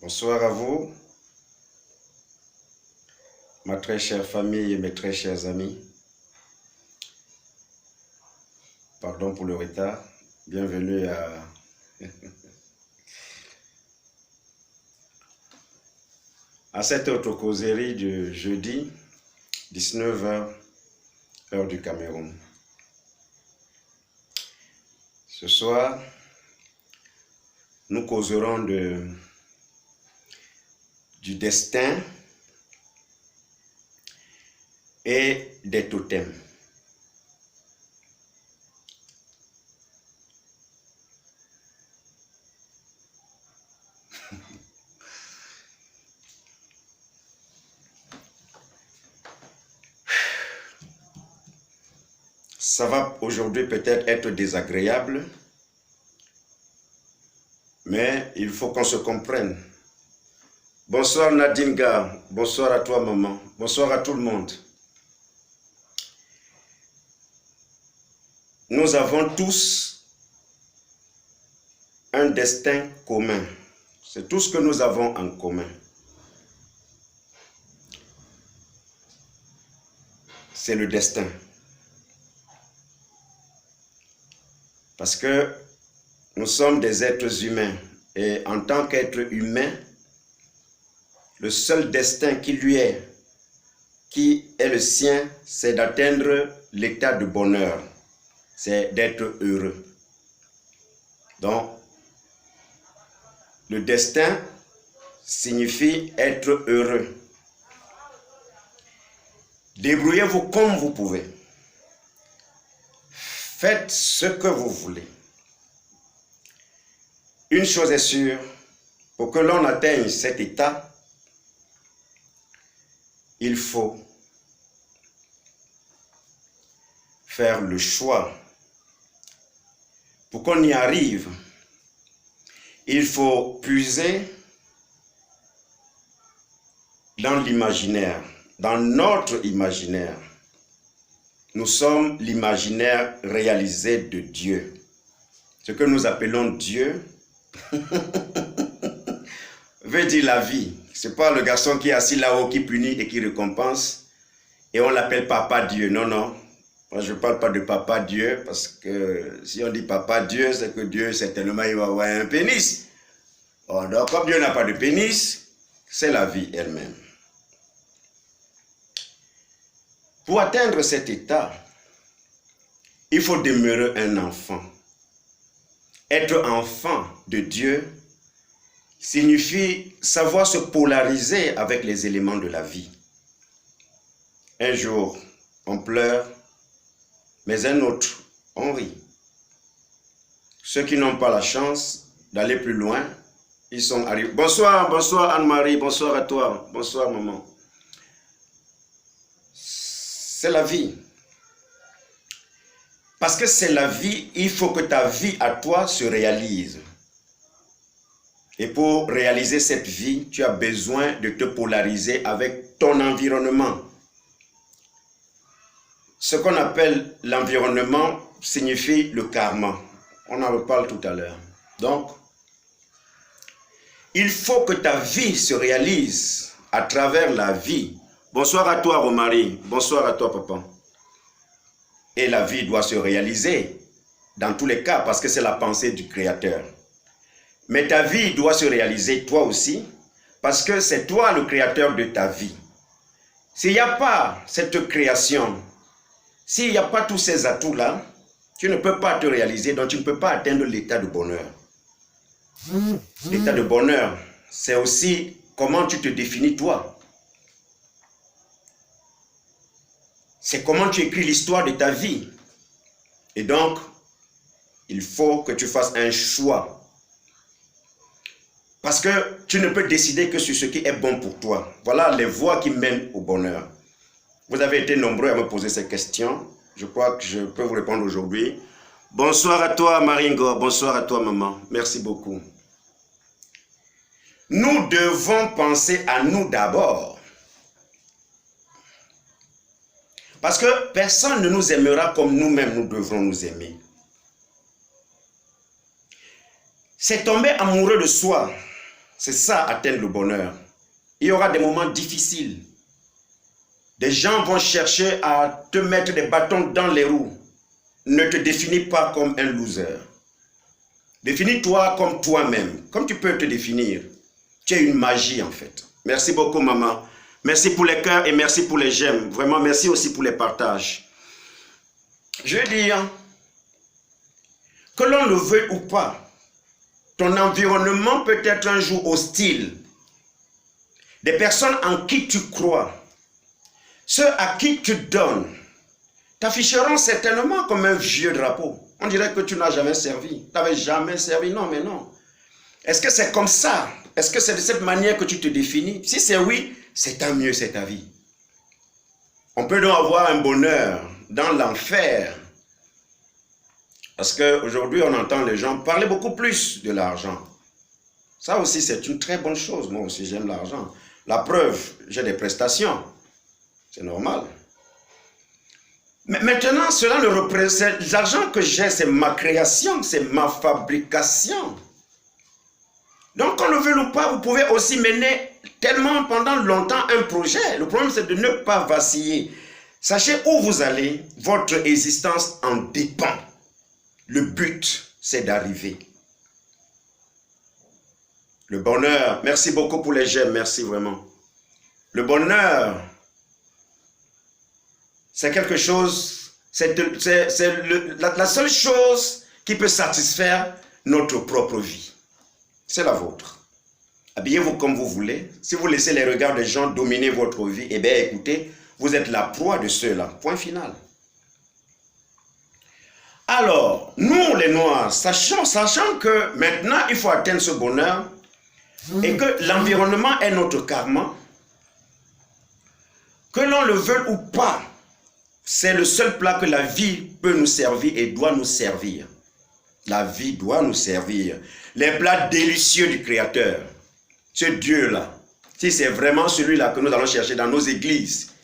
Bonsoir à vous, ma très chère famille et mes très chers amis. Pardon pour le retard. Bienvenue à cette autre causerie de jeudi, 19h, heure du Cameroun. Ce soir, nous causerons du destin et des totems. Ça va aujourd'hui peut-être être désagréable, mais il faut qu'on se comprenne. Bonsoir Nadinga, bonsoir à toi maman, bonsoir à tout le monde. Nous avons tous un destin commun. C'est tout ce que nous avons en commun. C'est le destin. Parce que nous sommes des êtres humains. Et en tant qu'être humain, le seul destin qui est le sien, c'est d'atteindre l'état de bonheur. C'est d'être heureux. Donc, le destin signifie être heureux. Débrouillez-vous comme vous pouvez. Faites ce que vous voulez. Une chose est sûre, pour que l'on atteigne cet état, il faut faire le choix. Pour qu'on y arrive, il faut puiser dans l'imaginaire, dans notre imaginaire. Nous sommes l'imaginaire réalisé de Dieu. Ce que nous appelons Dieu veut dire la vie. Ce n'est pas le garçon qui est assis là-haut, qui punit et qui récompense. Et on l'appelle Papa Dieu. Non, non. Moi, je ne parle pas de Papa Dieu, parce que si on dit Papa Dieu, c'est que Dieu, certainement, il va avoir un pénis. Bon, donc, comme Dieu n'a pas de pénis, c'est la vie elle-même. Pour atteindre cet état, il faut demeurer un enfant. Être enfant de Dieu signifie savoir se polariser avec les éléments de la vie. Un jour, on pleure, mais un autre, on rit. Ceux qui n'ont pas la chance d'aller plus loin, ils sont arrivés. Bonsoir, bonsoir Anne-Marie, bonsoir à toi, bonsoir maman. C'est la vie. Parce que c'est la vie, il faut que ta vie à toi se réalise. Et pour réaliser cette vie, tu as besoin de te polariser avec ton environnement. Ce qu'on appelle l'environnement signifie le karma. On en reparle tout à l'heure. Donc, il faut que ta vie se réalise à travers la vie. Bonsoir à toi, Romary. Bonsoir à toi, papa. Et la vie doit se réaliser dans tous les cas parce que c'est la pensée du Créateur. Mais ta vie doit se réaliser toi aussi parce que c'est toi le créateur de ta vie. S'il n'y a pas cette création, s'il n'y a pas tous ces atouts-là, tu ne peux pas te réaliser, donc tu ne peux pas atteindre l'état de bonheur. L'état de bonheur, c'est aussi comment tu te définis toi. C'est comment tu écris l'histoire de ta vie. Et donc, il faut que tu fasses un choix. Parce que tu ne peux décider que sur ce qui est bon pour toi. Voilà les voies qui mènent au bonheur. Vous avez été nombreux à me poser ces questions. Je crois que je peux vous répondre aujourd'hui. Bonsoir à toi, Maringo. Bonsoir à toi, maman. Merci beaucoup. Nous devons penser à nous d'abord. Parce que personne ne nous aimera comme nous-mêmes, nous devrons nous aimer. C'est tomber amoureux de soi. C'est ça, atteindre le bonheur. Il y aura des moments difficiles. Des gens vont chercher à te mettre des bâtons dans les roues. Ne te définis pas comme un loser. Définis-toi comme toi-même, comme tu peux te définir. Tu es une magie en fait. Merci beaucoup maman. Merci pour les cœurs et merci pour les j'aime. Vraiment, merci aussi pour les partages. Je veux dire, que l'on le veuille ou pas, ton environnement peut être un jour hostile. Des personnes en qui tu crois, ceux à qui tu donnes, t'afficheront certainement comme un vieux drapeau. On dirait que tu n'as jamais servi. Tu n'avais jamais servi. Non, mais non. Est-ce que c'est comme ça? Est-ce que c'est de cette manière que tu te définis? Si c'est oui, c'est tant mieux, c'est ta vie. On peut donc avoir un bonheur dans l'enfer. Parce qu'aujourd'hui, on entend les gens parler beaucoup plus de l'argent. Ça aussi, c'est une très bonne chose. Moi aussi, j'aime l'argent. La preuve, j'ai des prestations. C'est normal. Mais maintenant, cela ne représente... L'argent que j'ai, c'est ma création, c'est ma fabrication. Donc, qu'on le veuille ou pas, vous pouvez aussi mener tellement pendant longtemps un projet. Le problème, c'est de ne pas vaciller. Sachez où vous allez, votre existence en dépend. Le but, c'est d'arriver. Le bonheur, merci beaucoup pour les j'aime, merci vraiment. Le bonheur, c'est quelque chose, c'est la seule chose qui peut satisfaire notre propre vie. C'est la vôtre. Habillez-vous comme vous voulez. Si vous laissez les regards des gens dominer votre vie, eh bien écoutez, vous êtes la proie de ceux-là. Point final. Alors, nous les Noirs, sachant que maintenant il faut atteindre ce bonheur et que l'environnement est notre karma, que l'on le veuille ou pas, c'est le seul plat que la vie peut nous servir et doit nous servir. La vie doit nous servir. Les plats délicieux du Créateur, ce Dieu-là, si c'est vraiment celui-là que nous allons chercher dans nos églises,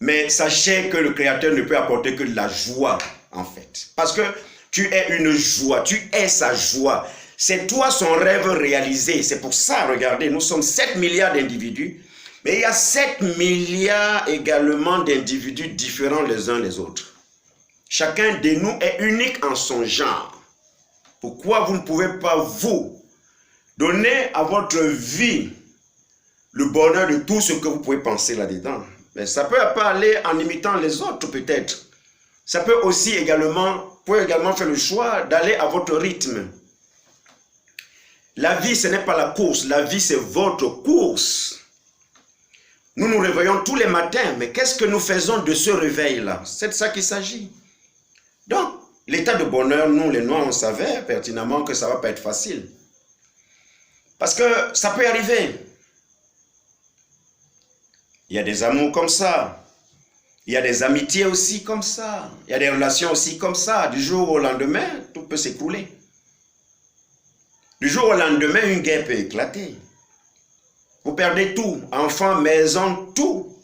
mais sachez que le Créateur ne peut apporter que de la joie, en fait. Parce que tu es une joie, tu es sa joie. C'est toi son rêve réalisé. C'est pour ça, regardez, nous sommes 7 milliards d'individus, mais il y a 7 milliards également d'individus différents les uns les autres. Chacun de nous est unique en son genre. Pourquoi vous ne pouvez pas, vous, donner à votre vie le bonheur de tout ce que vous pouvez penser là-dedans? Mais ça peut pas aller en imitant les autres, peut-être. Ça peut aussi également, vous pouvez également faire le choix d'aller à votre rythme. La vie, ce n'est pas la course. La vie, c'est votre course. Nous nous réveillons tous les matins, mais qu'est-ce que nous faisons de ce réveil-là? C'est de ça qu'il s'agit. Donc, l'état de bonheur, nous, les Noirs, on savait pertinemment que ça ne va pas être facile. Parce que ça peut arriver. Il y a des amours comme ça. Il y a des amitiés aussi comme ça. Il y a des relations aussi comme ça. Du jour au lendemain, tout peut s'écrouler. Du jour au lendemain, une guerre peut éclater. Vous perdez tout. Enfants, maison, tout.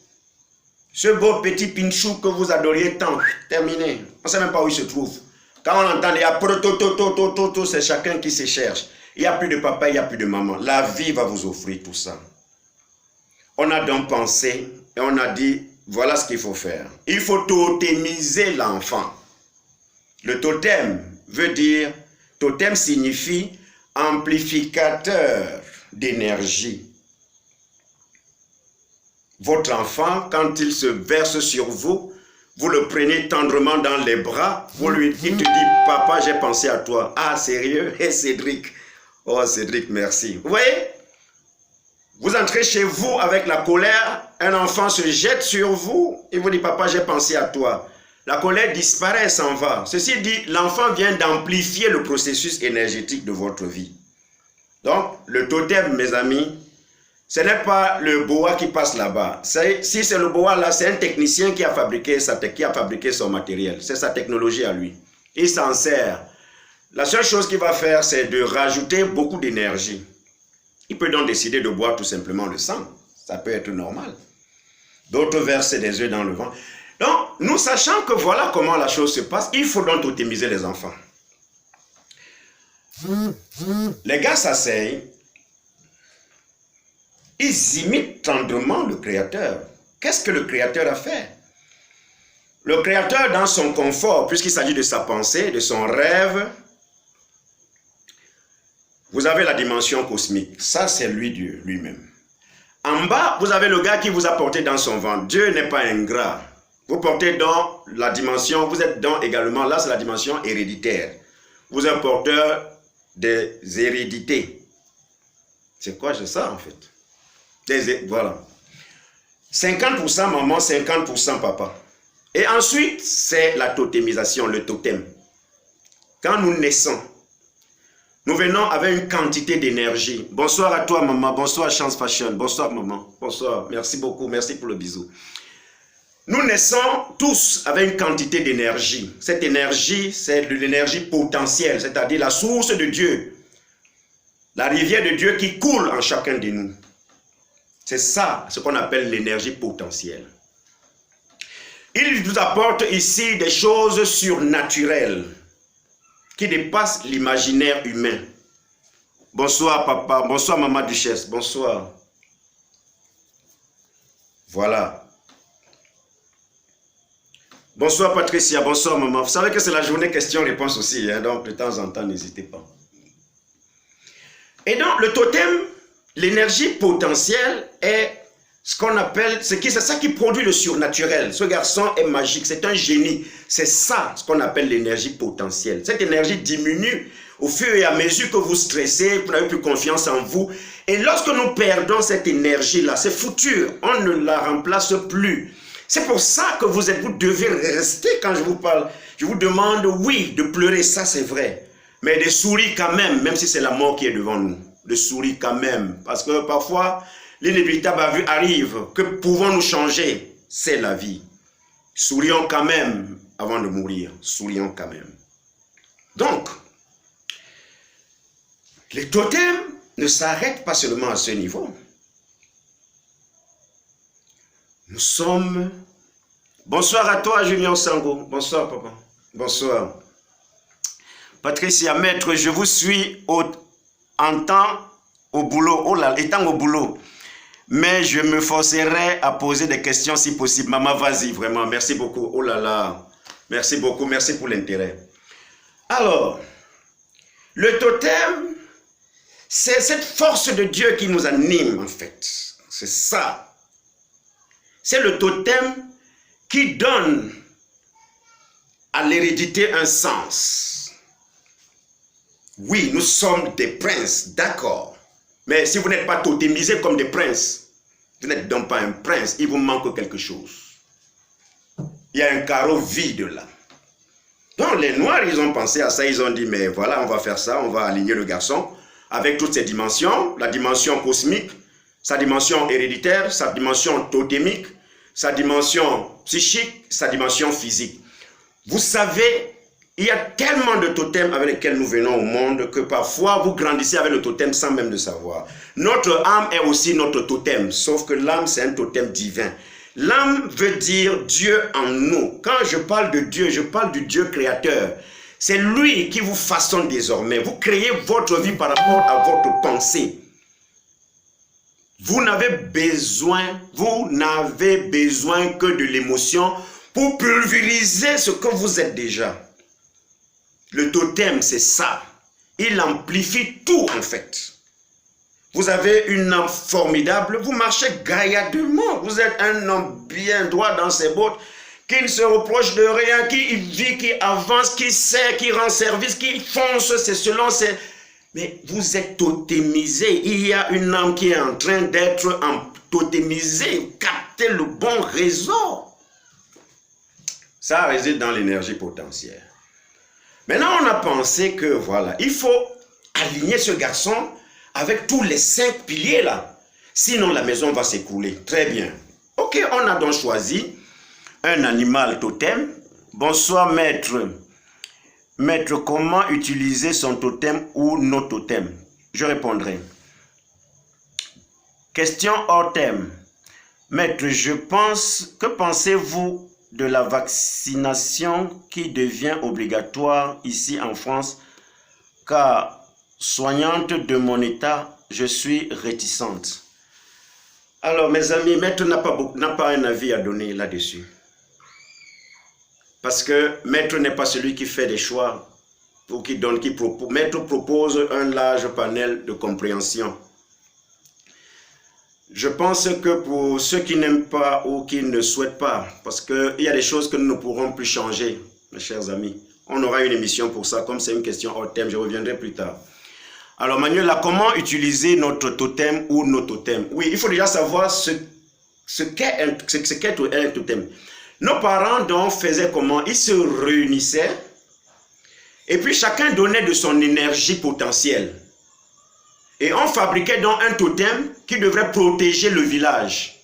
Ce beau petit pinchou que vous adoriez tant, terminé. On ne sait même pas où il se trouve. Quand on entend, il y a proto, c'est chacun qui se cherche. Il n'y a plus de papa, il n'y a plus de maman. La vie va vous offrir tout ça. On a donc pensé et on a dit, voilà ce qu'il faut faire. Il faut totémiser l'enfant. Le totem veut dire, totem signifie amplificateur d'énergie. Votre enfant, quand il se verse sur vous, vous le prenez tendrement dans les bras, il te dit, papa, j'ai pensé à toi. Ah, sérieux? Et Cédric? Oh, Cédric, merci. Vous voyez? Vous entrez chez vous avec la colère, un enfant se jette sur vous, il vous dit, papa, j'ai pensé à toi. La colère disparaît, elle s'en va. Ceci dit, l'enfant vient d'amplifier le processus énergétique de votre vie. Donc, le totem, mes amis, ce n'est pas le boa qui passe là-bas. Si c'est le boa là, c'est un technicien qui a fabriqué son matériel. C'est sa technologie à lui. Il s'en sert. La seule chose qu'il va faire, c'est de rajouter beaucoup d'énergie. Il peut donc décider de boire tout simplement le sang. Ça peut être normal. D'autres versent des œufs dans le vent. Donc, nous sachant que voilà comment la chose se passe, il faut donc totémiser les enfants. Les gars s'asseyent. ils imitent tendrement le Créateur. Qu'est-ce que le Créateur a fait? Le Créateur, dans son confort, puisqu'il s'agit de sa pensée, de son rêve, vous avez la dimension cosmique. Ça, c'est lui, Dieu, lui-même. En bas, vous avez le gars qui vous a porté dans son ventre. Dieu n'est pas ingrat. Vous portez dans la dimension, vous êtes dans également, là, c'est la dimension héréditaire. Vous êtes porteur des hérédités. C'est quoi, c'est ça, en fait? Voilà. 50% maman, 50% papa. Et ensuite, c'est la totémisation, le totem. Quand nous naissons, nous venons avec une quantité d'énergie. Bonsoir à toi, maman. Bonsoir, Chance Fashion. Bonsoir, maman. Bonsoir. Merci beaucoup. Merci pour le bisou. Nous naissons tous avec une quantité d'énergie. Cette énergie, c'est de l'énergie potentielle, c'est-à-dire la source de Dieu. La rivière de Dieu qui coule en chacun de nous. C'est ça, ce qu'on appelle l'énergie potentielle. Il nous apporte ici des choses surnaturelles qui dépassent l'imaginaire humain. Bonsoir papa, bonsoir maman Duchesse, bonsoir. Voilà. Bonsoir Patricia, bonsoir maman. Vous savez que c'est la journée questions-réponses aussi, hein, donc de temps en temps, n'hésitez pas. Et donc le totem, l'énergie potentielle est ce qu'on appelle, c'est ça qui produit le surnaturel. Ce garçon est magique, c'est un génie. C'est ça ce qu'on appelle l'énergie potentielle. Cette énergie diminue au fur et à mesure que vous stressez, vous n'avez plus confiance en vous. Et lorsque nous perdons cette énergie-là, c'est foutu, on ne la remplace plus. C'est pour ça que vous devez rester quand je vous parle. Je vous demande, oui, de pleurer, ça c'est vrai. Mais de sourire quand même si c'est la mort qui est devant nous. De sourire quand même. Parce que parfois, l'inévitable arrive. Que pouvons-nous changer? C'est la vie. Sourions quand même avant de mourir. Sourions quand même. Donc, les totems ne s'arrêtent pas seulement à ce niveau. Nous sommes... Bonsoir à toi, Junior Sango. Bonsoir, papa. Bonsoir. Patricia, maître, je vous suis en temps au boulot. Oh là, étant au boulot. Mais je me forcerai à poser des questions si possible. Maman, vas-y, vraiment. Merci beaucoup. Oh là là. Merci beaucoup. Merci pour l'intérêt. Alors, le totem, c'est cette force de Dieu qui nous anime, en fait. C'est ça. C'est le totem qui donne à l'hérédité un sens. Oui, nous sommes des princes, d'accord. Mais si vous n'êtes pas totémisés comme des princes, vous n'êtes donc pas un prince, il vous manque quelque chose. Il y a un carreau vide là. Donc les Noirs, ils ont pensé à ça, ils ont dit, mais voilà, on va faire ça, on va aligner le garçon avec toutes ses dimensions, la dimension cosmique, sa dimension héréditaire, sa dimension totémique, sa dimension psychique, sa dimension physique. Vous savez, il y a tellement de totems avec lesquels nous venons au monde que parfois vous grandissez avec le totem sans même le savoir. Notre âme est aussi notre totem, sauf que l'âme c'est un totem divin. L'âme veut dire Dieu en nous. Quand je parle de Dieu, je parle du Dieu créateur. C'est lui qui vous façonne désormais. Vous créez votre vie par rapport à votre pensée. Vous n'avez besoin que de l'émotion pour pulvériser ce que vous êtes déjà. Le totem, c'est ça. Il amplifie tout, en fait. Vous avez une âme formidable, vous marchez gaillardement. Vous êtes un homme bien droit dans ses bottes, qui ne se reproche de rien, qui vit, qui avance, qui sait, qui rend service, qui fonce, c'est selon ses... Mais vous êtes totémisé. Il y a une âme qui est en train d'être totémisée, capter le bon réseau. Ça réside dans l'énergie potentielle. Maintenant, on a pensé que, voilà, il faut aligner ce garçon avec tous les 5 piliers là. Sinon, la maison va s'écrouler. Très bien. Ok, on a donc choisi un animal totem. Bonsoir, maître. Maître, comment utiliser son totem ou nos totems? Je répondrai. Question hors thème. Maître, que pensez-vous de la vaccination qui devient obligatoire ici en France? Car, soignante de mon état, je suis réticente. Alors, mes amis, Maître n'a pas un avis à donner là-dessus. Parce que Maître n'est pas celui qui fait des choix ou qui donne, qui propose. Maître propose un large panel de compréhension. Je pense que pour ceux qui n'aiment pas ou qui ne souhaitent pas, parce qu'il y a des choses que nous ne pourrons plus changer, mes chers amis. On aura une émission pour ça, comme c'est une question hors thème, je reviendrai plus tard. Alors Manuel, là, comment utiliser notre totem ou nos totems? Oui, il faut déjà savoir ce qu'est un totem. Nos parents donc faisaient comment? Ils se réunissaient et puis chacun donnait de son énergie potentielle. Et on fabriquait donc un totem qui devrait protéger le village.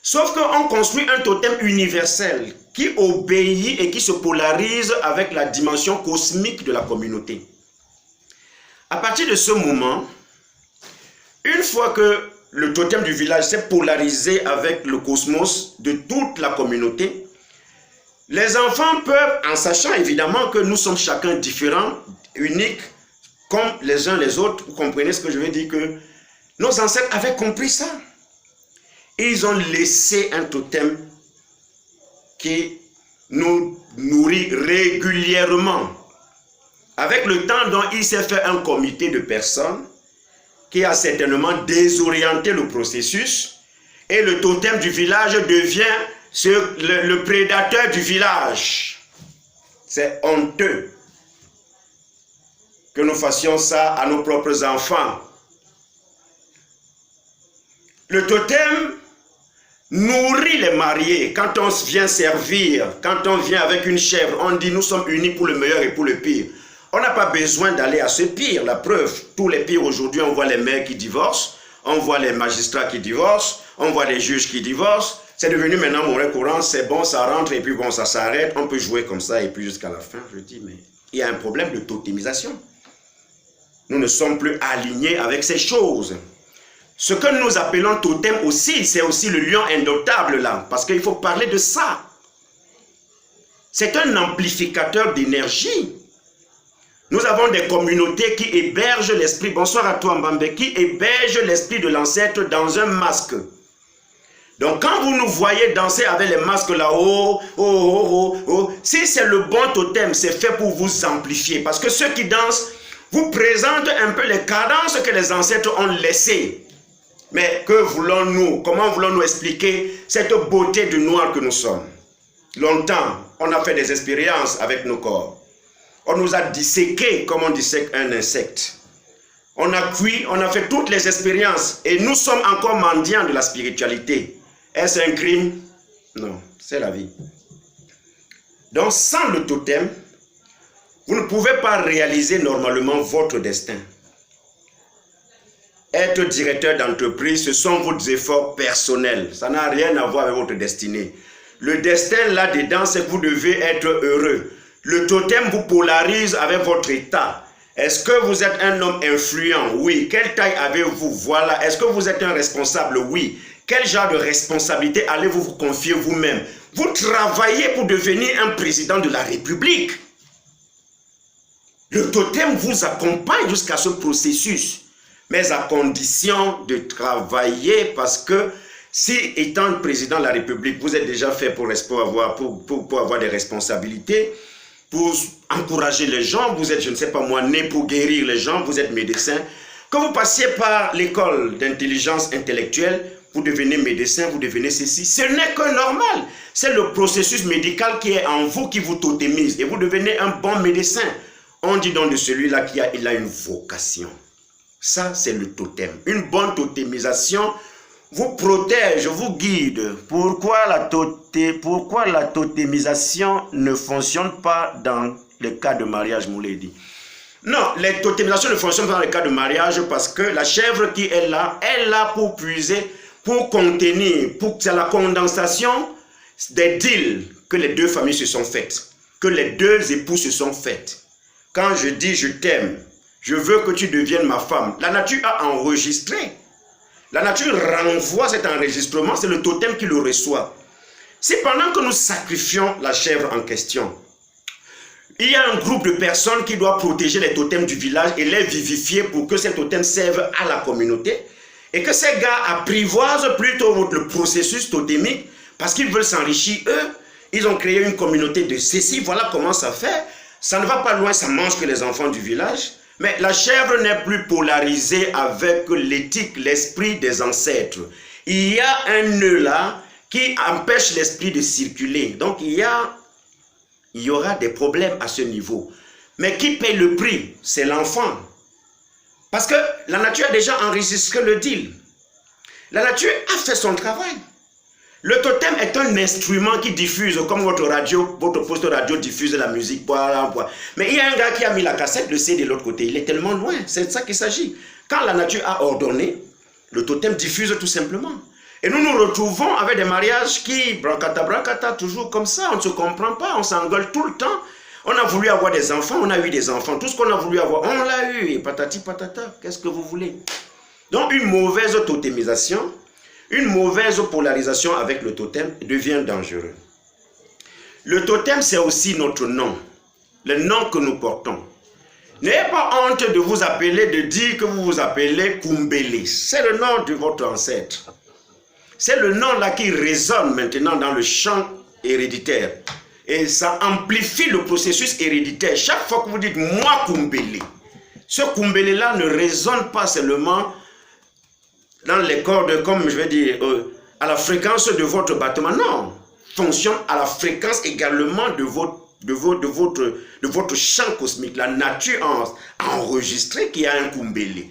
Sauf qu'on construit un totem universel qui obéit et qui se polarise avec la dimension cosmique de la communauté. À partir de ce moment, une fois que le totem du village s'est polarisé avec le cosmos de toute la communauté, les enfants peuvent, en sachant évidemment que nous sommes chacun différents, uniques, comme les uns les autres, vous comprenez ce que je veux dire, que nos ancêtres avaient compris ça. Ils ont laissé un totem qui nous nourrit régulièrement. Avec le temps, donc, il s'est fait un comité de personnes qui a certainement désorienté le processus et le totem du village devient le prédateur du village. C'est honteux que nous fassions ça à nos propres enfants. Le totem nourrit les mariés. Quand on vient servir, quand on vient avec une chèvre, on dit nous sommes unis pour le meilleur et pour le pire. On n'a pas besoin d'aller à ce pire. La preuve, tous les pires aujourd'hui, on voit les mères qui divorcent, on voit les magistrats qui divorcent, on voit les juges qui divorcent. C'est devenu maintenant monnaie courante, c'est bon, ça rentre et puis bon, ça s'arrête. On peut jouer comme ça et puis jusqu'à la fin. Je dis, mais il y a un problème de totémisation. Nous ne sommes plus alignés avec ces choses. Ce que nous appelons totem aussi, c'est aussi le lion indomptable là, parce qu'il faut parler de ça. C'est un amplificateur d'énergie. Nous avons des communautés qui hébergent l'esprit, bonsoir à toi Mbambe, qui hébergent l'esprit de l'ancêtre dans un masque. Donc quand vous nous voyez danser avec les masques là-haut, si c'est le bon totem, c'est fait pour vous amplifier. Parce que ceux qui dansent vous présentent un peu les cadences que les ancêtres ont laissées. Mais que voulons-nous? Comment voulons-nous expliquer cette beauté du noir que nous sommes? Longtemps, on a fait des expériences avec nos corps. On nous a disséqués comme on dissèque un insecte. On a cuit, on a fait toutes les expériences. Et nous sommes encore mendiants de la spiritualité. Est-ce un crime? Non, c'est la vie. Donc sans le totem, vous ne pouvez pas réaliser normalement votre destin. Être directeur d'entreprise, ce sont vos efforts personnels. Ça n'a rien à voir avec votre destinée. Le destin là-dedans, c'est que vous devez être heureux. Le totem vous polarise avec votre état. Est-ce que vous êtes un homme influent? Oui. Quelle taille avez-vous? Voilà. Est-ce que vous êtes un responsable? Oui. Quel genre de responsabilité allez-vous vous confier vous-même? Vous travaillez pour devenir un président de la République. Le totem vous accompagne jusqu'à ce processus, mais à condition de travailler parce que si étant président de la République, vous êtes déjà fait pour avoir des responsabilités, pour encourager les gens, vous êtes, je ne sais pas moi, né pour guérir les gens, vous êtes médecin. Quand vous passiez par l'école d'intelligence intellectuelle, vous devenez médecin, vous devenez ceci. Ce n'est que normal. C'est le processus médical qui est en vous qui vous totémise et vous devenez un bon médecin. On dit donc de celui-là qu'il a une vocation. Ça, c'est le totem. Une bonne totémisation vous protège, vous guide. Pourquoi la totémisation ne fonctionne pas dans le cas de mariage, Moulay dit? Non, les totémisations ne fonctionnent pas dans le cas de mariage parce que la chèvre qui est là pour puiser, pour contenir, c'est la condensation des deals que les deux familles se sont faites, que les deux époux se sont faites. Quand je dis je t'aime, je veux que tu deviennes ma femme, la nature a enregistré. La nature renvoie cet enregistrement, c'est le totem qui le reçoit. C'est pendant que nous sacrifions la chèvre en question, il y a un groupe de personnes qui doit protéger les totems du village et les vivifier pour que ces totems servent à la communauté. Et que ces gars apprivoisent plutôt le processus totémique parce qu'ils veulent s'enrichir eux. Ils ont créé une communauté de ceci, voilà comment ça fait. Ça ne va pas loin, ça mange que les enfants du village. Mais la chèvre n'est plus polarisée avec l'éthique, l'esprit des ancêtres. Il y a un nœud là qui empêche l'esprit de circuler. Donc il y aura des problèmes à ce niveau. Mais qui paye le prix? C'est l'enfant. Parce que la nature a déjà enregistré le deal. La nature a fait son travail. Le totem est un instrument qui diffuse, comme votre radio, votre poste radio diffuse la musique. Mais il y a un gars qui a mis la cassette, le C de l'autre côté. Il est tellement loin. C'est de ça qu'il s'agit. Quand la nature a ordonné, le totem diffuse tout simplement. Et nous nous retrouvons avec des mariages qui, bracata, toujours comme ça. On ne se comprend pas, on s'engueule tout le temps. On a voulu avoir des enfants, on a eu des enfants. Tout ce qu'on a voulu avoir, on l'a eu. Et patati patata, qu'est-ce que vous voulez? Donc une mauvaise totémisation, une mauvaise polarisation avec le totem devient dangereux. Le totem, c'est aussi notre nom, le nom que nous portons. N'ayez pas honte de vous appeler, de dire que vous vous appelez Kumbele. C'est le nom de votre ancêtre. C'est le nom là qui résonne maintenant dans le champ héréditaire. Et ça amplifie le processus héréditaire. Chaque fois que vous dites « moi Kumbele », ce Kumbele là ne résonne pas seulement dans les cordes, comme je vais dire, à la fréquence de votre battement. Non, fonctionne à la fréquence également de votre champ cosmique. La nature a enregistré qu'il y a un Kumbele.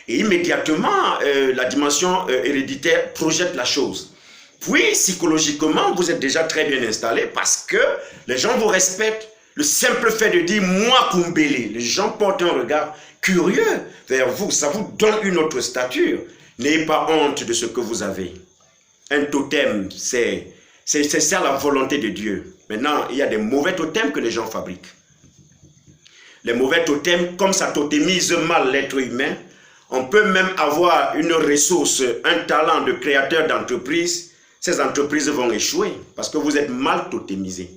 Et immédiatement, la dimension héréditaire projette la chose. Puis, psychologiquement, vous êtes déjà très bien installé parce que les gens vous respectent. Le simple fait de dire « moi Kumbele », les gens portent un regard curieux vers vous. Ça vous donne une autre stature. N'ayez pas honte de ce que vous avez. Un totem, c'est ça la volonté de Dieu. Maintenant, il y a des mauvais totems que les gens fabriquent. Les mauvais totems, comme ça totémise mal l'être humain, on peut même avoir une ressource, un talent de créateur d'entreprise. Ces entreprises vont échouer parce que vous êtes mal totémisé.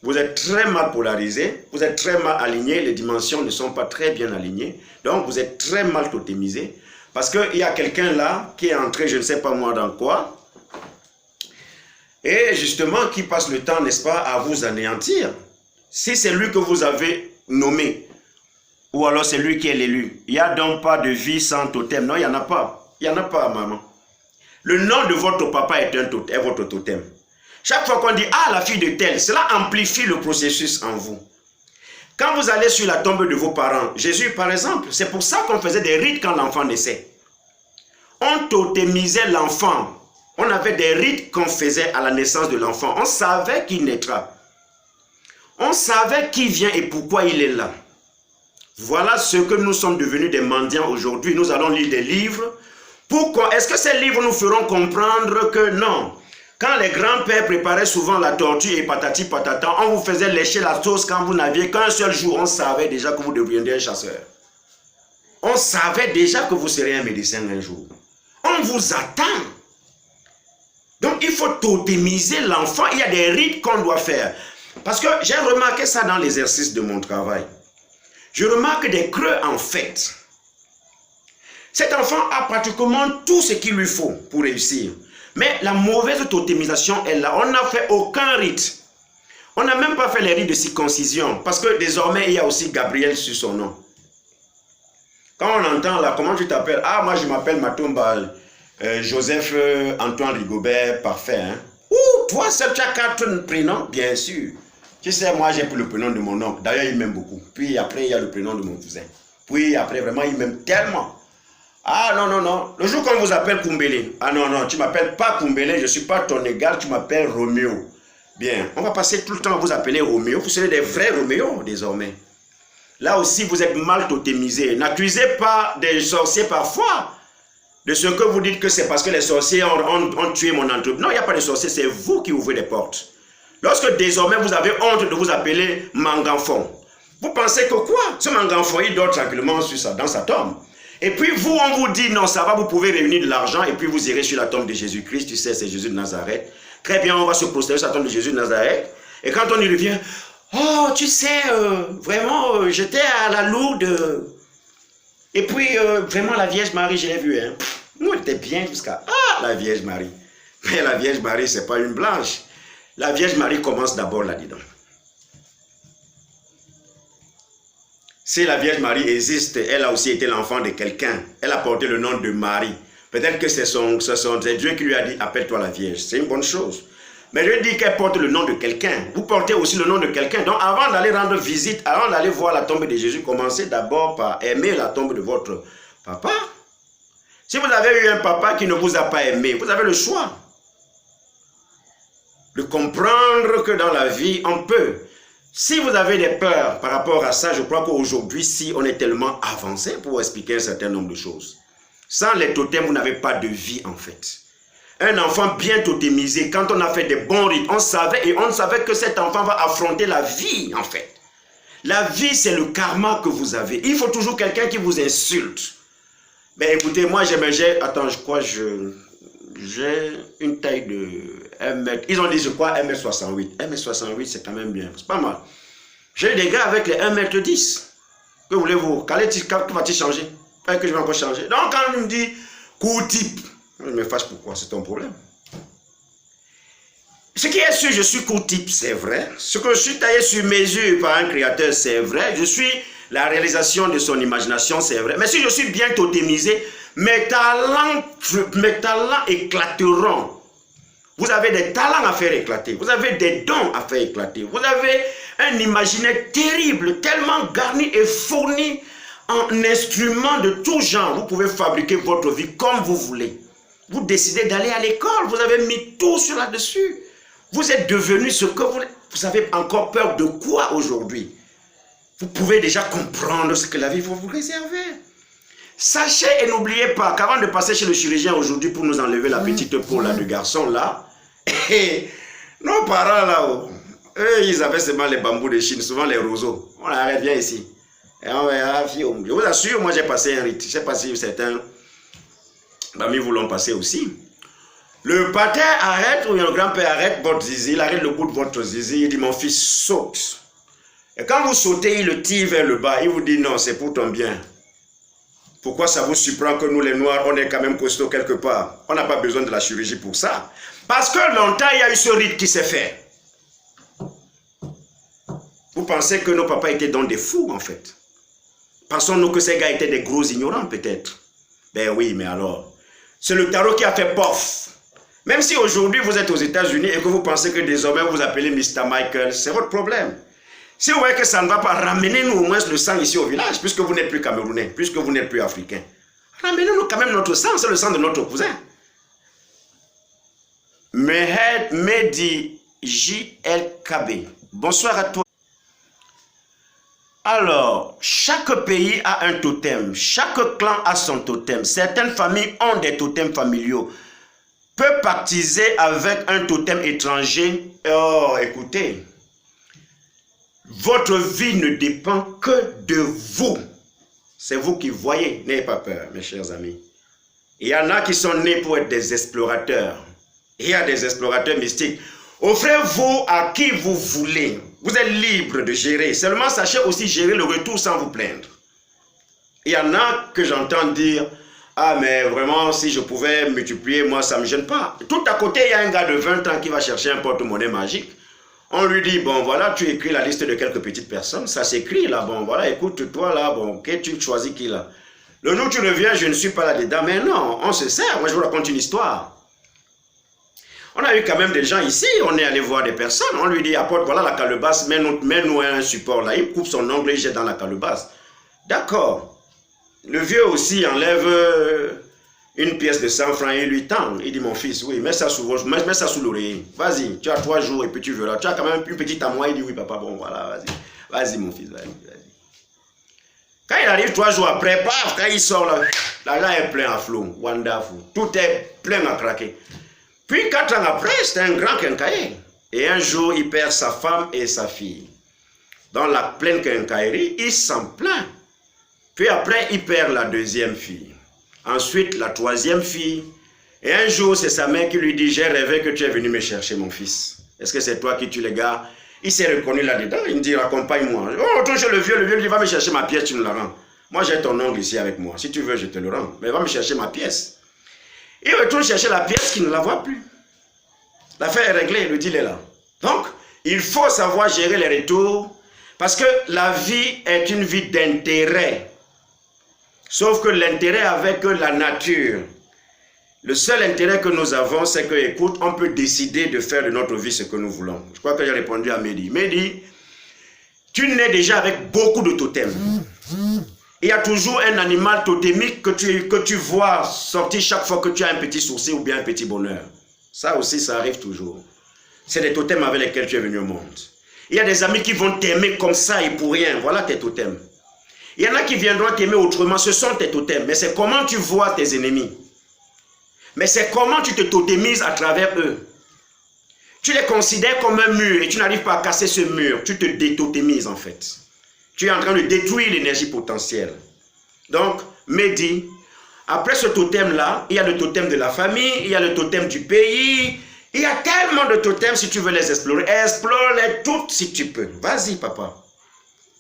Vous êtes très mal polarisé, vous êtes très mal aligné, les dimensions ne sont pas très bien alignées. Donc vous êtes très mal totémisé. Parce qu'il y a quelqu'un là qui est entré, je ne sais pas moi dans quoi, et justement qui passe le temps, n'est-ce pas, à vous anéantir. Si c'est lui que vous avez nommé, ou alors c'est lui qui est l'élu, il n'y a donc pas de vie sans totem. Non, il n'y en a pas. Il n'y en a pas, maman. Le nom de votre papa est votre totem. Chaque fois qu'on dit, ah, la fille de tel, cela amplifie le processus en vous. Quand vous allez sur la tombe de vos parents, Jésus par exemple, c'est pour ça qu'on faisait des rites quand l'enfant naissait. On totémisait l'enfant. On avait des rites qu'on faisait à la naissance de l'enfant. On savait qu'il naîtra. On savait qui vient et pourquoi il est là. Voilà ce que nous sommes devenus des mendiants aujourd'hui. Nous allons lire des livres. Pourquoi? Est-ce que ces livres nous feront comprendre que non? Quand les grands-pères préparaient souvent la tortue et patati patata, on vous faisait lécher la sauce quand vous n'aviez qu'un seul jour. On savait déjà que vous deviendriez un chasseur. On savait déjà que vous seriez un médecin un jour. On vous attend. Donc il faut totémiser l'enfant. Il y a des rites qu'on doit faire. Parce que j'ai remarqué ça dans l'exercice de mon travail. Je remarque des creux en fait. Cet enfant a pratiquement tout ce qu'il lui faut pour réussir. Mais la mauvaise totémisation est là. On n'a fait aucun rite. On n'a même pas fait les rites de circoncision. Parce que désormais, il y a aussi Gabriel sur son nom. Quand on entend là, comment tu t'appelles? Ah, moi je m'appelle Matomba Joseph Antoine Rigobert, parfait. Hein? Ouh, toi seul tu as 4 prénoms? Bien sûr. Tu sais, moi j'ai pris le prénom de mon oncle. D'ailleurs, il m'aime beaucoup. Puis après, il y a le prénom de mon cousin. Puis après, vraiment, il m'aime tellement. Ah non, non, non. Le jour qu'on vous appelle Kumbele. Ah non, non, tu ne m'appelles pas Kumbele, je ne suis pas ton égal, tu m'appelles Roméo. Bien, on va passer tout le temps à vous appeler Roméo. Vous serez des vrais Roméo désormais. Là aussi, vous êtes mal totémisés. N'accusez pas des sorciers parfois de ce que vous dites que c'est parce que les sorciers ont tué mon entreprise. Non, il n'y a pas de sorciers, c'est vous qui ouvrez des portes. Lorsque désormais vous avez honte de vous appeler Manganfon, vous pensez que quoi? Ce Manganfon, il dort tranquillement dans sa tombe. Et puis vous, on vous dit, non, ça va, vous pouvez réunir de l'argent et puis vous irez sur la tombe de Jésus-Christ, tu sais, c'est Jésus de Nazareth. Très bien, on va se prosterner sur la tombe de Jésus de Nazareth. Et quand on y revient, oh, tu sais, vraiment, j'étais à la Lourdes. Et puis, vraiment, la Vierge Marie, je l'ai vue. Hein. Nous, elle était bien jusqu'à... Ah, la Vierge Marie. Mais la Vierge Marie, ce n'est pas une blanche. La Vierge Marie commence d'abord là-dedans. Si la Vierge Marie existe, elle a aussi été l'enfant de quelqu'un. Elle a porté le nom de Marie. Peut-être que c'est Dieu qui lui a dit, appelle-toi la Vierge. C'est une bonne chose. Mais je dis qu'elle porte le nom de quelqu'un. Vous portez aussi le nom de quelqu'un. Donc avant d'aller rendre visite, avant d'aller voir la tombe de Jésus, commencez d'abord par aimer la tombe de votre papa. Si vous avez eu un papa qui ne vous a pas aimé, vous avez le choix de comprendre que dans la vie, on peut. Si vous avez des peurs par rapport à ça, je crois qu'aujourd'hui, si on est tellement avancé pour expliquer un certain nombre de choses. Sans les totems, vous n'avez pas de vie en fait. Un enfant bien totémisé, quand on a fait des bons rites, on savait que cet enfant va affronter la vie en fait. La vie, c'est le karma que vous avez. Il faut toujours quelqu'un qui vous insulte. Mais écoutez, moi, attends, je crois j'ai une taille de 1 mètre. Ils ont dit, je crois, 1m68. 1m68, c'est quand même bien. C'est pas mal. J'ai des gars avec les 1m10. Que voulez-vous? Quand vas-tu changer? Pas que je vais encore changer. Donc, quand on me dit, coup type, je me fâche pourquoi? C'est ton problème. Ce qui est sûr, je suis coup type, c'est vrai. Ce que je suis taillé sur mesure par un créateur, c'est vrai. Je suis la réalisation de son imagination, c'est vrai. Mais si je suis bien totémisé, mes talents éclateront. Vous avez des talents à faire éclater. Vous avez des dons à faire éclater. Vous avez un imaginaire terrible, tellement garni et fourni en instruments de tout genre. Vous pouvez fabriquer votre vie comme vous voulez. Vous décidez d'aller à l'école. Vous avez mis tout sur là-dessus. Vous êtes devenu ce que vous voulez. Vous avez encore peur de quoi aujourd'hui? Vous pouvez déjà comprendre ce que la vie va vous réserver. Sachez et n'oubliez pas qu'avant de passer chez le chirurgien aujourd'hui pour nous enlever la petite peau là du garçon là, nos parents là-haut, eux ils avaient seulement les bambous de Chine, souvent les roseaux. On arrête, viens ici. Et on va, je vous assure, moi j'ai passé un rite. Je ne sais pas si certains amis vous l'ont passé aussi. Le pater arrête, ou le grand-père arrête votre zizi, il arrête le bout de votre zizi, il dit mon fils saute. Et quand vous sautez, il le tire vers le bas, il vous dit non, c'est pour ton bien. Pourquoi ça vous surprend que nous les Noirs, on est quand même costauds quelque part? On n'a pas besoin de la chirurgie pour ça. Parce que longtemps, il y a eu ce rite qui s'est fait. Vous pensez que nos papas étaient dans des fous en fait? Pensons-nous que ces gars étaient des gros ignorants peut-être? Ben oui, mais alors, c'est le tarot qui a fait pof. Même si aujourd'hui vous êtes aux États-Unis et que vous pensez que désormais vous vous appelez Mr. Michael, c'est votre problème. Si vous voyez que ça ne va pas, ramenez-nous au moins le sang ici au village, puisque vous n'êtes plus camerounais, puisque vous n'êtes plus africain. Ramenez-nous quand même notre sang, c'est le sang de notre cousin. Mehed Medi JLKB. Bonsoir à toi. Alors, chaque pays a un totem, chaque clan a son totem. Certaines familles ont des totems familiaux. Peut baptiser avec un totem étranger. Oh, écoutez. Votre vie ne dépend que de vous. C'est vous qui voyez. N'ayez pas peur, mes chers amis. Il y en a qui sont nés pour être des explorateurs. Il y a des explorateurs mystiques. Offrez-vous à qui vous voulez. Vous êtes libre de gérer. Seulement sachez aussi gérer le retour sans vous plaindre. Il y en a que j'entends dire, ah mais vraiment si je pouvais multiplier, moi ça ne me gêne pas. Tout à côté, il y a un gars de 20 ans qui va chercher un porte-monnaie magique. On lui dit, bon voilà, tu écris la liste de quelques petites personnes, ça s'écrit là, bon voilà, écoute toi là, bon, ok, tu choisis qui là. Le jour où tu reviens, je ne suis pas là-dedans, mais non, on se sert, moi je vous raconte une histoire. On a eu quand même des gens ici, on est allé voir des personnes, on lui dit, apporte, voilà la calebasse, mets-nous un support là, il coupe son ongle et jette dans la calebasse. D'accord. Le vieux aussi enlève une pièce de 100 francs et lui tend. Il dit, mon fils, oui, mets ça sous l'oreiller. Vas-y, tu as 3 jours et puis tu verras. Tu as quand même une petite à moi. Il dit, oui, papa, bon, voilà, vas-y. Vas-y, mon fils, vas-y. Quand il arrive 3 jours après, paf, quand il sort là, l'argent est plein à flot. Wonderful. Tout est plein à craquer. Puis 4 ans après, c'est un grand quincailler. Et un jour, il perd sa femme et sa fille. Dans la pleine quincaillerie, il s'en plaint. Puis après, il perd la deuxième fille. Ensuite, la troisième fille. Et un jour, c'est sa mère qui lui dit, j'ai rêvé que tu es venu me chercher, mon fils. Est-ce que c'est toi qui tues les gars? Il s'est reconnu là-dedans. Il me dit, accompagne-moi. Oh, retourne chez le vieux lui dit, va me chercher ma pièce, tu nous la rends. Moi, j'ai ton ongle ici avec moi. Si tu veux, je te le rends. Mais va me chercher ma pièce. Il retourne chercher la pièce qu'il ne la voit plus. L'affaire est réglée, le deal est là. Donc, il faut savoir gérer les retours parce que la vie est une vie d'intérêt. Sauf que l'intérêt avec la nature, le seul intérêt que nous avons, c'est que, écoute, on peut décider de faire de notre vie ce que nous voulons. Je crois que j'ai répondu à Mehdi. Mehdi, tu nais déjà avec beaucoup de totems. Il y a toujours un animal totémique que tu vois sortir chaque fois que tu as un petit sourcil ou bien un petit bonheur. Ça aussi, ça arrive toujours. C'est des totems avec lesquels tu es venu au monde. Il y a des amis qui vont t'aimer comme ça et pour rien. Voilà tes totems. Il y en a qui viendront t'aimer autrement. Ce sont tes totems. Mais c'est comment tu vois tes ennemis. Mais c'est comment tu te totémises à travers eux. Tu les considères comme un mur et tu n'arrives pas à casser ce mur. Tu te détotémises en fait. Tu es en train de détruire l'énergie potentielle. Donc, Mehdi, après ce totem-là, il y a le totem de la famille, il y a le totem du pays. Il y a tellement de totems si tu veux les explorer. Explore-les toutes si tu peux. Vas-y, papa.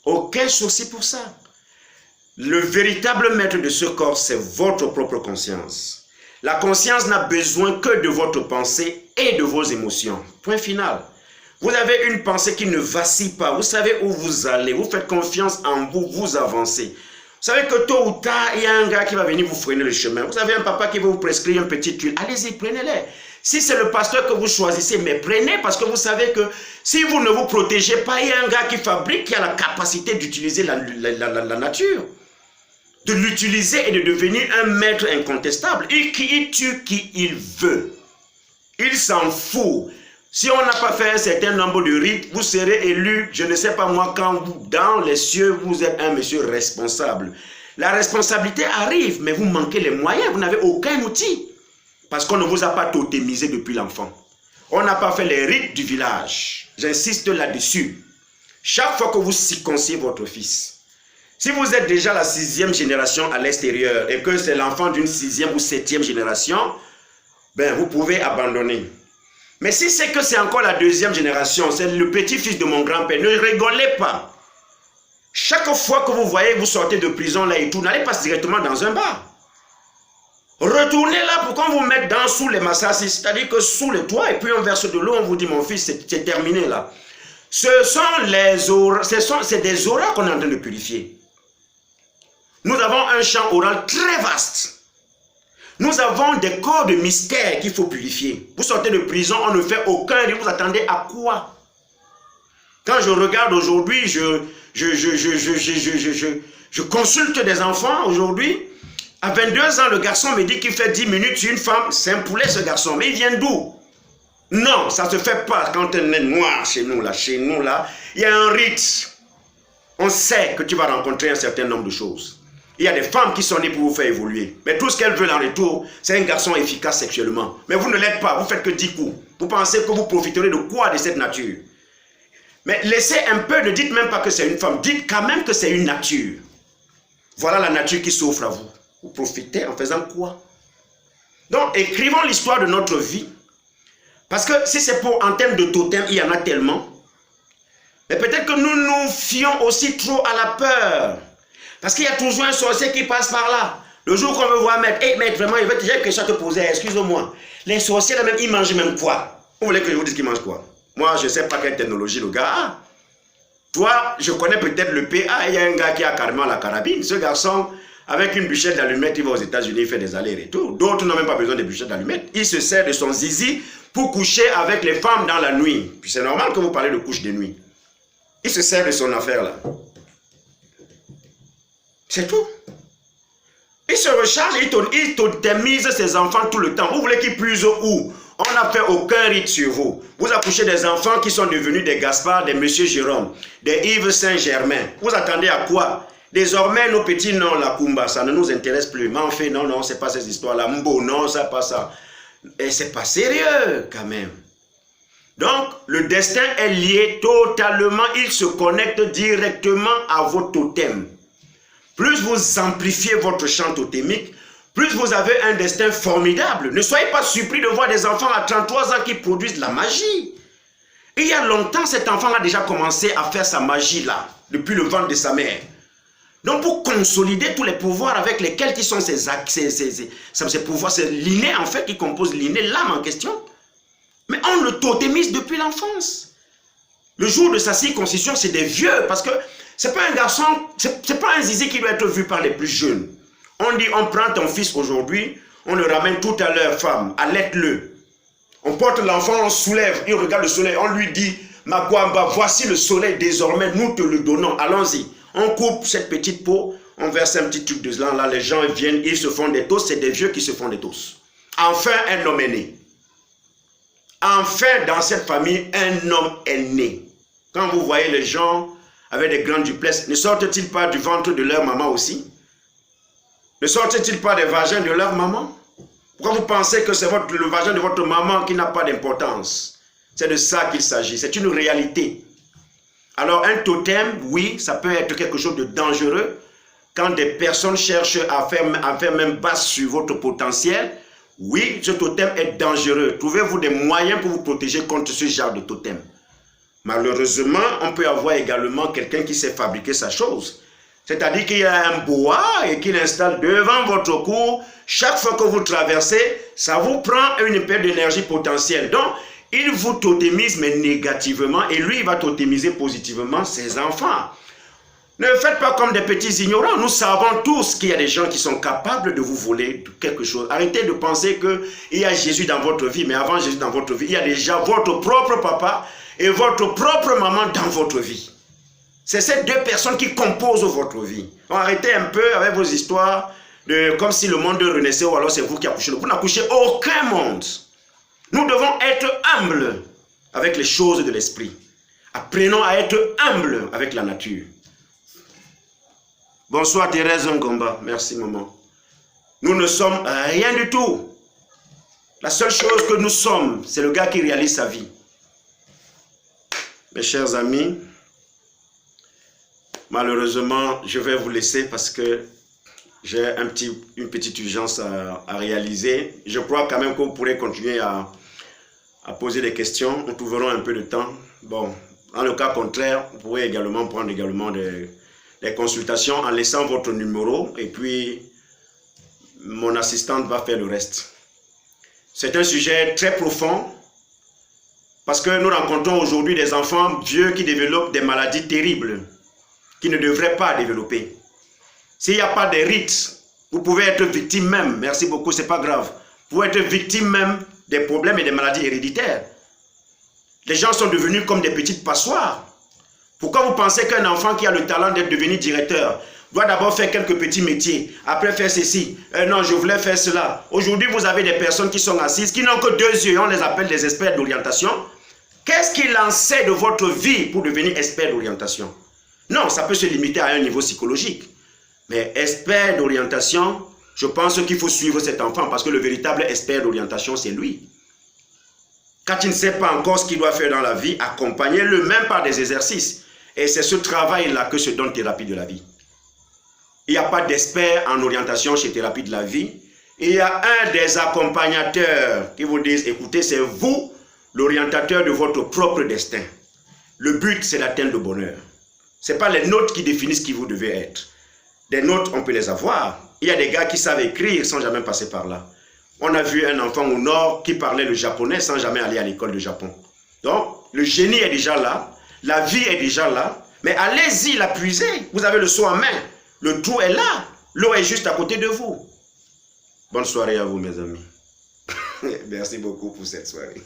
Aucun souci pour ça. Le véritable maître de ce corps, c'est votre propre conscience. La conscience n'a besoin que de votre pensée et de vos émotions. Point final. Vous avez une pensée qui ne vacille pas. Vous savez où vous allez. Vous faites confiance en vous. Vous avancez. Vous savez que tôt ou tard, il y a un gars qui va venir vous freiner le chemin. Vous avez un papa qui va vous prescrire une petite huile. Allez-y, prenez-les. Si c'est le pasteur que vous choisissez, mais prenez parce que vous savez que si vous ne vous protégez pas, il y a un gars qui fabrique, qui a la capacité d'utiliser la nature. De l'utiliser et de devenir un maître incontestable. Il tue qui il veut. Il s'en fout. Si on n'a pas fait un certain nombre de rites, vous serez élu, je ne sais pas moi, quand vous, dans les cieux, vous êtes un monsieur responsable. La responsabilité arrive, mais vous manquez les moyens, vous n'avez aucun outil. Parce qu'on ne vous a pas totémisé depuis l'enfant. On n'a pas fait les rites du village. J'insiste là-dessus. Chaque fois que vous circoncevez votre fils, si vous êtes déjà la 6e génération à l'extérieur et que c'est l'enfant d'une 6e ou 7e génération, ben vous pouvez abandonner. Mais si c'est que c'est encore la 2e génération, c'est le petit-fils de mon grand-père, ne rigolez pas. Chaque fois que vous voyez, vous sortez de prison là et tout, n'allez pas directement dans un bar. Retournez là pour qu'on vous mette dans sous les massassis, c'est-à-dire que sous le toit, et puis on verse de l'eau, on vous dit mon fils, c'est terminé là. Ce sont les auras, c'est des auras qu'on est en train de purifier. Nous avons un champ oral très vaste. Nous avons des corps de mystère qu'il faut purifier. Vous sortez de prison, on ne fait aucun rite. Vous attendez à quoi? Quand je regarde aujourd'hui, je consulte des enfants aujourd'hui. À 22 ans, le garçon me dit qu'il fait 10 minutes sur une femme. C'est un poulet ce garçon. Mais il vient d'où? Non, ça ne se fait pas quand on est noir chez nous là. Chez nous là, il y a un rite. On sait que tu vas rencontrer un certain nombre de choses. Il y a des femmes qui sont nées pour vous faire évoluer. Mais tout ce qu'elles veulent en retour, c'est un garçon efficace sexuellement. Mais vous ne l'êtes pas, vous faites que 10 coups. Vous pensez que vous profiterez de quoi de cette nature? Mais laissez un peu, ne dites même pas que c'est une femme. Dites quand même que c'est une nature. Voilà la nature qui s'offre à vous. Vous profitez en faisant quoi? Donc, écrivons l'histoire de notre vie. Parce que si c'est pour en termes de totem, il y en a tellement. Mais peut-être que nous nous fions aussi trop à la peur. Parce qu'il y a toujours un sorcier qui passe par là. Le jour qu'on veut voir maître, hey, maître, vraiment, j'ai une question à te poser, excusez-moi. Les sorciers, là même, ils mangent même quoi? Vous voulez que je vous dise qu'ils mangent quoi? Moi, je ne sais pas quelle technologie le gars a. Toi, je connais peut-être le PA, il y a un gars qui a carrément la carabine. Ce garçon, avec une bûchette d'allumettes, il va aux États-Unis, il fait des allers-retours. D'autres n'ont même pas besoin de bûchettes d'allumettes. Il se sert de son zizi pour coucher avec les femmes dans la nuit. Puis c'est normal que vous parlez de couche de nuit. Il se sert de son affaire là. C'est tout. Il se recharge, il totémise ses enfants tout le temps. Vous voulez qu'ils puisent où? On n'a fait aucun rite sur vous. Vous accouchez des enfants qui sont devenus des Gaspard, des Monsieur Jérôme, des Yves Saint-Germain. Vous attendez à quoi? Désormais, nos petits noms, la Kumba, ça ne nous intéresse plus. Mais en fait, non, non, c'est pas ces histoires-là. Mbo, non, ça pas ça. Et c'est pas sérieux, quand même. Donc, le destin est lié totalement. Il se connecte directement à vos totems. Plus vous amplifiez votre champ totémique, plus vous avez un destin formidable. Ne soyez pas surpris de voir des enfants à 33 ans qui produisent de la magie. Il y a longtemps, cet enfant a déjà commencé à faire sa magie là, depuis le ventre de sa mère. Donc pour consolider tous les pouvoirs avec lesquels qui sont ces pouvoirs, c'est l'inné en fait qui compose l'inné, l'âme en question. Mais on le totémise depuis l'enfance. Le jour de sa circoncision, c'est des vieux, parce que c'est pas un garçon, c'est pas un zizi qui doit être vu par les plus jeunes. On dit, on prend ton fils aujourd'hui, on le ramène tout à l'heure, femme, allaite-le. On porte l'enfant, on soulève, il regarde le soleil, on lui dit, Makwamba, voici le soleil, désormais, nous te le donnons, allons-y. On coupe cette petite peau, on verse un petit truc de cela, là, les gens viennent, ils se font des toasts, c'est des vieux qui se font des toasts. Enfin, un homme est né. Enfin, dans cette famille, un homme est né. Quand vous voyez les gens avec des grands duplexes, ne sortent-ils pas du ventre de leur maman aussi? Ne sortent-ils pas des vagins de leur maman? Pourquoi vous pensez que c'est le vagin de votre maman qui n'a pas d'importance? C'est de ça qu'il s'agit, c'est une réalité. Alors un totem, oui, ça peut être quelque chose de dangereux quand des personnes cherchent à faire même base sur votre potentiel. Oui, ce totem est dangereux. Trouvez-vous des moyens pour vous protéger contre ce genre de totem. Malheureusement, on peut avoir également quelqu'un qui sait fabriquer sa chose. C'est-à-dire qu'il y a un bois et qu'il installe devant votre cou. Chaque fois que vous traversez, ça vous prend une perte d'énergie potentielle. Donc, il vous totémise, mais négativement, et lui, il va totémiser positivement ses enfants. Ne faites pas comme des petits ignorants. Nous savons tous qu'il y a des gens qui sont capables de vous voler quelque chose. Arrêtez de penser qu'il y a Jésus dans votre vie, mais avant Jésus dans votre vie, il y a déjà votre propre papa et votre propre maman dans votre vie. C'est ces deux personnes qui composent votre vie. Donc, arrêtez un peu avec vos histoires de comme si le monde renaissait ou alors c'est vous qui accouchez. Vous n'accouchez aucun monde. Nous devons être humbles avec les choses de l'esprit. Apprenons à être humbles avec la nature. Bonsoir Thérèse Ngomba. Merci maman. Nous ne sommes rien du tout. La seule chose que nous sommes, c'est le gars qui réalise sa vie. Mes chers amis, malheureusement, je vais vous laisser parce que j'ai une petite urgence à réaliser. Je crois quand même que vous pourrez continuer à poser des questions. Nous trouverons un peu de temps. Bon, dans le cas contraire, vous pourrez également prendre des consultations en laissant votre numéro et puis mon assistante va faire le reste. C'est un sujet très profond parce que nous rencontrons aujourd'hui des enfants vieux qui développent des maladies terribles qui ne devraient pas développer. S'il n'y a pas de rites, vous pouvez être victime même, merci beaucoup, c'est pas grave. Vous pouvez être victime même des problèmes et des maladies héréditaires. Les gens sont devenus comme des petites passoires. Pourquoi vous pensez qu'un enfant qui a le talent d'être devenu directeur doit d'abord faire quelques petits métiers, après faire ceci, non, je voulais faire cela. Aujourd'hui, vous avez des personnes qui sont assises, qui n'ont que deux yeux, on les appelle des experts d'orientation. Qu'est-ce qu'il en sait de votre vie pour devenir expert d'orientation? Non, ça peut se limiter à un niveau psychologique. Mais expert d'orientation, je pense qu'il faut suivre cet enfant parce que le véritable expert d'orientation, c'est lui. Quand il ne sait pas encore ce qu'il doit faire dans la vie, accompagnez-le même par des exercices. Et c'est ce travail-là que se donne Thérapie de la vie. Il n'y a pas d'expert en orientation chez Thérapie de la vie. Il y a un des accompagnateurs qui vous disent, écoutez, c'est vous l'orientateur de votre propre destin. Le but, c'est d'atteindre le bonheur. Ce n'est pas les notes qui définissent qui vous devez être. Des notes, on peut les avoir. Il y a des gars qui savent écrire sans jamais passer par là. On a vu un enfant au nord qui parlait le japonais sans jamais aller à l'école de Japon. Donc, le génie est déjà là. La vie est déjà là, mais allez-y la puiser. Vous avez le seau en main. Le trou est là. L'eau est juste à côté de vous. Bonne soirée à vous, mes amis. Merci beaucoup pour cette soirée.